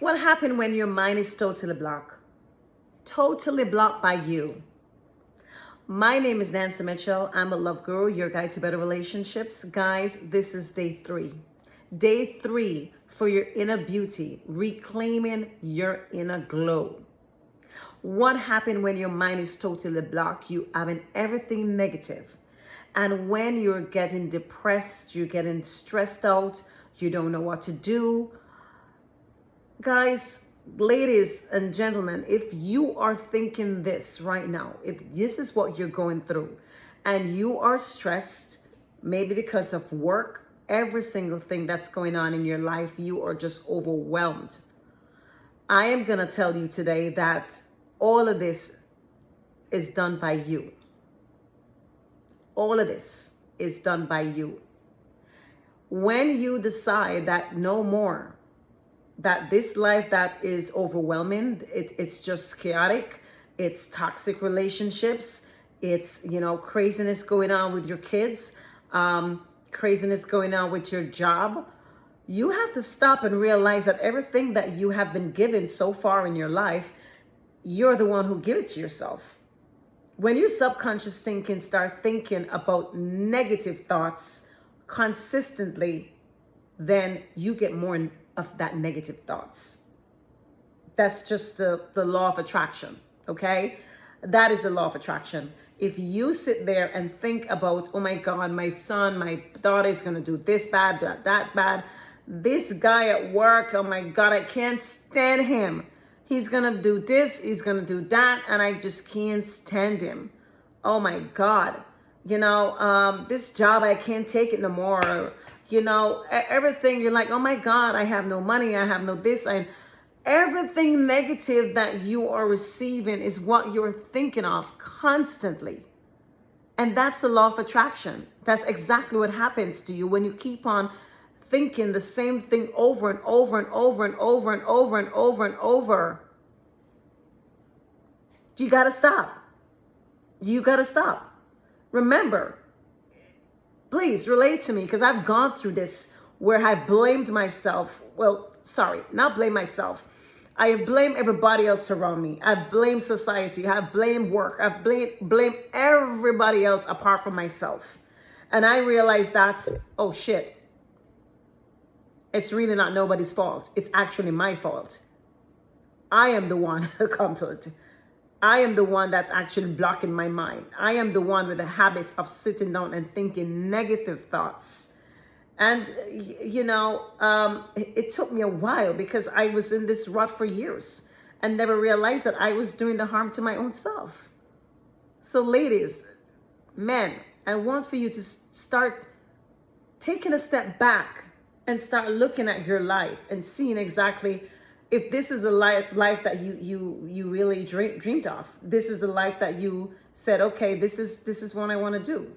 What happened when your mind is totally blocked? Totally blocked by you. My name is Nancy Mitchell. I'm a love guru, your guide to better relationships. Guys, this is day 3. Day 3 for your inner beauty, reclaiming your inner glow. What happened when your mind is totally blocked? You having everything negative. And when you're getting depressed, you're getting stressed out, you don't know what to do. Guys, ladies and gentlemen, if you are thinking this right now, if this is what you're going through and you are stressed, maybe because of work, every single thing that's going on in your life, you are just overwhelmed. I am going to tell you today that all of this is done by you. All of this is done by you. When you decide that no more, that this life that is overwhelming, it's just chaotic, it's toxic relationships, it's, craziness going on with your kids, craziness going on with your job, you have to stop and realize that everything that you have been given so far in your life, you're the one who give it to yourself. When your subconscious thinking start thinking about negative thoughts consistently, then you get more of that negative thoughts. That's just the law of attraction, okay? That is the law of attraction. If you sit there and think about, oh my God, my son, my daughter is gonna do this bad, that bad, this guy at work, oh my God, I can't stand him. He's gonna do this, he's gonna do that, and I just can't stand him. Oh my God, this job, I can't take it no more. Everything, you're like, oh my God, I have no money, I have no this. Everything negative that you are receiving is what you're thinking of constantly. And that's the law of attraction. That's exactly what happens to you when you keep on thinking the same thing over and over and over and over and over and over and over. You gotta stop. You gotta stop. Remember, please relate to me, because I've gone through this where I've blamed myself. Well, sorry, not blame myself. I have blamed everybody else around me. I've blamed society. I've blamed work. I've blamed everybody else apart from myself. And I realized that, oh shit, it's really not nobody's fault. It's actually my fault. I am the one culprit. I am the one that's actually blocking my mind. I am the one with the habits of sitting down and thinking negative thoughts. And, it took me a while because I was in this rut for years and never realized that I was doing the harm to my own self. So ladies, men, I want for you to start taking a step back and start looking at your life and seeing exactly if this is a life that you really dreamed of. This is a life that you said, okay, this is what I want to do.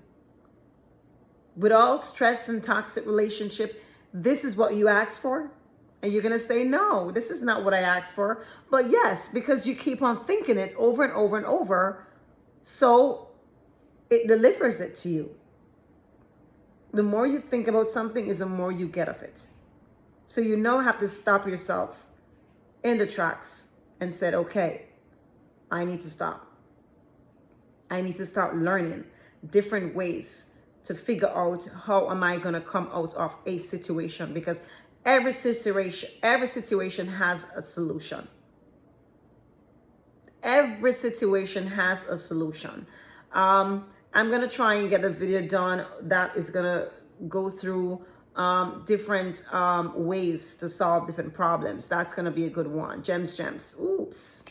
With all stress and toxic relationship, this is what you asked for? And you're going to say, no, this is not what I asked for. But yes, because you keep on thinking it over and over and over, so it delivers it to you. The more you think about something is the more you get of it. So have to stop yourself in the tracks and said, okay, I need to stop. I need to start learning different ways to figure out how am I going to come out of a situation, because every situation has a solution. Every situation has a solution. I'm going to try and get a video done that is going to go through different ways to solve different problems. That's going to be a good one. Gems. Oops.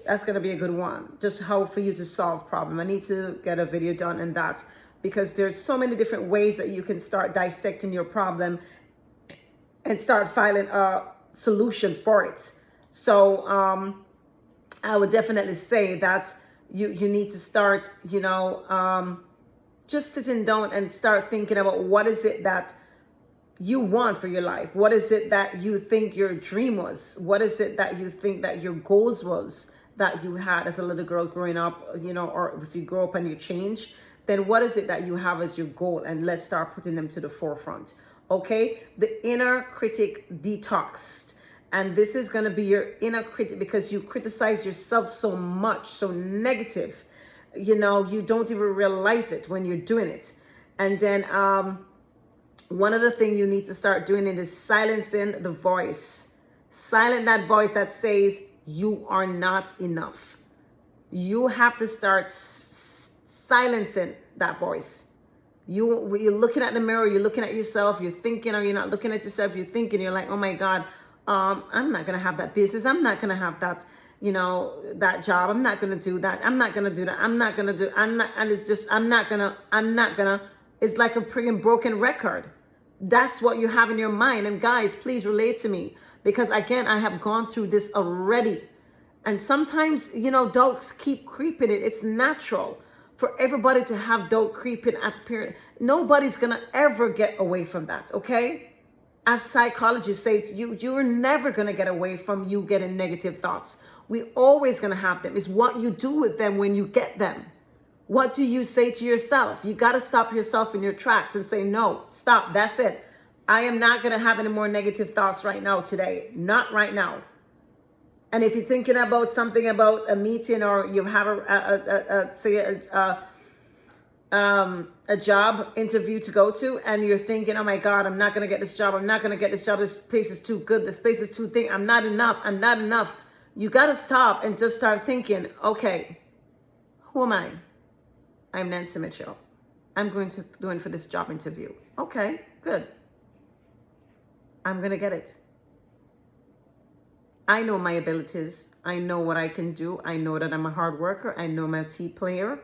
That's going to be a good one. Just how for you to solve problem. I need to get a video done in that, because there's so many different ways that you can start dissecting your problem and start finding a solution for it. So I would definitely say that you need to start, just sitting down and start thinking about what is it that you want for your life? What is it that you think your dream was? What is it that you think that your goals was that you had as a little girl growing up, or if you grow up and you change, then what is it that you have as your goal? And let's start putting them to the forefront. Okay? The inner critic detoxed. And this is going to be your inner critic, because you criticize yourself so much, so negative. You know, you don't even realize it when you're doing it. And then one of the things you need to start doing it is silencing the voice. Silence that voice that says you are not enough. You have to start silencing that voice. You're looking at the mirror, you're looking at yourself, you're thinking, or you're not looking at yourself, you're thinking, you're like, oh my God, I'm not going to have that business. I'm not going to have that, you know, that job. I'm not going to do that. I'm not going to do that. I'm not going to do, I'm not, and it's just, I'm not going to, it's like a freaking broken record. That's what you have in your mind. And guys, please relate to me, because again, I have gone through this already. And sometimes, you know, doubts keep creeping in. It's natural for everybody to have doubt creeping at the period. Nobody's going to ever get away from that, okay? As psychologists say to you, you're never going to get away from you getting negative thoughts. We're always going to have them. It's what you do with them when you get them. What do you say to yourself? You got to stop yourself in your tracks and say, no, stop. That's it. I am not going to have any more negative thoughts right now today. Not right now. And if you're thinking about something about a meeting, or you have a job interview to go to, and you're thinking, oh my God, I'm not going to get this job. I'm not going to get this job. This place is too good. This place is too thin. I'm not enough. I'm not enough. You got to stop and just start thinking, okay, who am I? I'm Nancy Mitchell. I'm going to do it for this job interview. Okay, good. I'm going to get it. I know my abilities. I know what I can do. I know that I'm a hard worker. I know I'm a team player.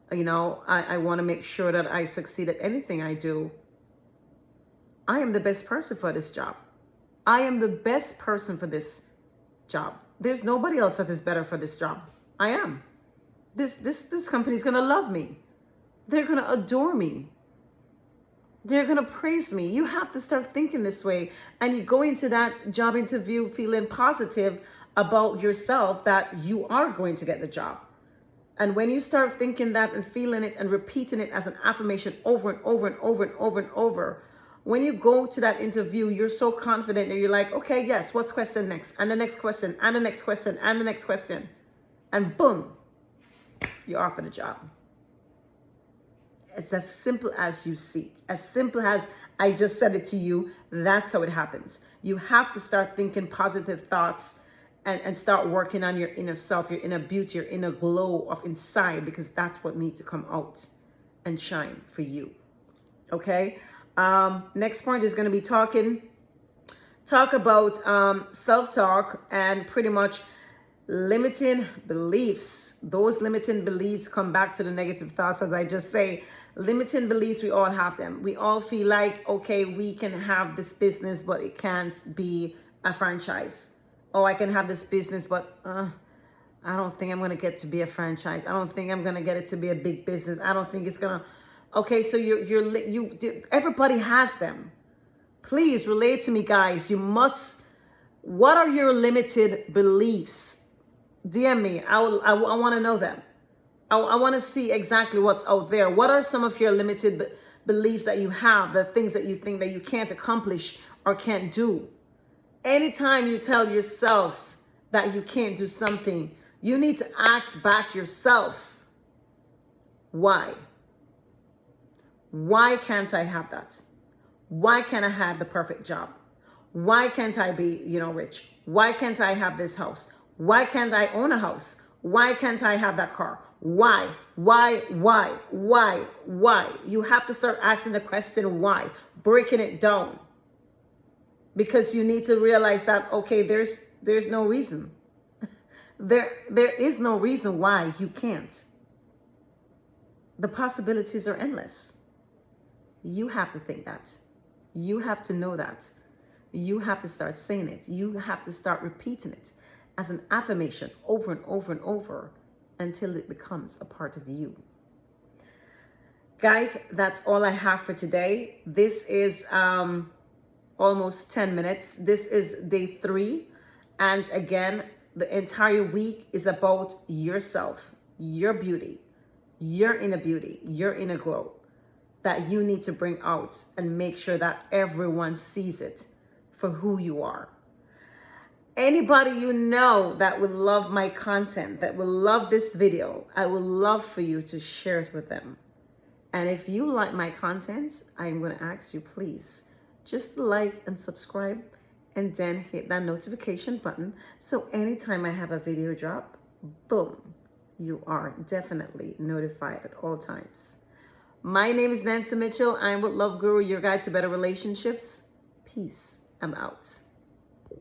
You know, I want to make sure that I succeed at anything I do. I am the best person for this job. I am the best person for this job. There's nobody else that is better for this job. I am. This company is going to love me. They're going to adore me. They're going to praise me. You have to start thinking this way. And you go into that job interview feeling positive about yourself that you are going to get the job. And when you start thinking that and feeling it and repeating it as an affirmation over and over and over and over and over, when you go to that interview, you're so confident that you're like, okay, yes, what's question next? And the next question, and the next question, and the next question. And boom, you're offered the job. It's as simple as you see it. As simple as I just said it to you, that's how it happens. You have to start thinking positive thoughts and start working on your inner self, your inner beauty, your inner glow of inside, because that's what needs to come out and shine for you. Okay? Next point is going to be talk about self-talk and pretty much limiting beliefs. Those limiting beliefs come back to the negative thoughts, as I just say. Limiting beliefs, we all have them. We all feel like, okay, we can have this business, but it can't be a franchise. Oh, I can have this business, but I don't think I'm going to get to be a franchise. I don't think I'm going to get it to be a big business. I don't think it's going to. Okay, so everybody has them. Please relate to me, guys. You must. What are your limited beliefs? DM me. I want to know them. I want to see exactly what's out there. What are some of your limited beliefs that you have, the things that you think that you can't accomplish or can't do? Anytime you tell yourself that you can't do something, you need to ask back yourself, why? Why can't I have that? Why can't I have the perfect job? Why can't I be, rich? Why can't I have this house? Why can't I own a house? Why can't I have that car? Why? You have to start asking the question why, breaking it down. Because you need to realize that, okay, there's no reason. There is no reason why you can't. The possibilities are endless. You have to think that. You have to know that. You have to start saying it. You have to start repeating it as an affirmation over and over and over until it becomes a part of you. Guys, that's all I have for today. This is almost 10 minutes. This is day 3. And again, the entire week is about yourself, your beauty, your inner beauty, your inner glow that you need to bring out and make sure that everyone sees it for who you are. Anybody you know that would love my content, that will love this video, I would love for you to share it with them. And if you like my content, I'm going to ask you, please, just like and subscribe, and then hit that notification button. So anytime I have a video drop, boom, you are definitely notified at all times. My name is Nancy Mitchell. I'm with Love Guru, your guide to better relationships. Peace. I'm out.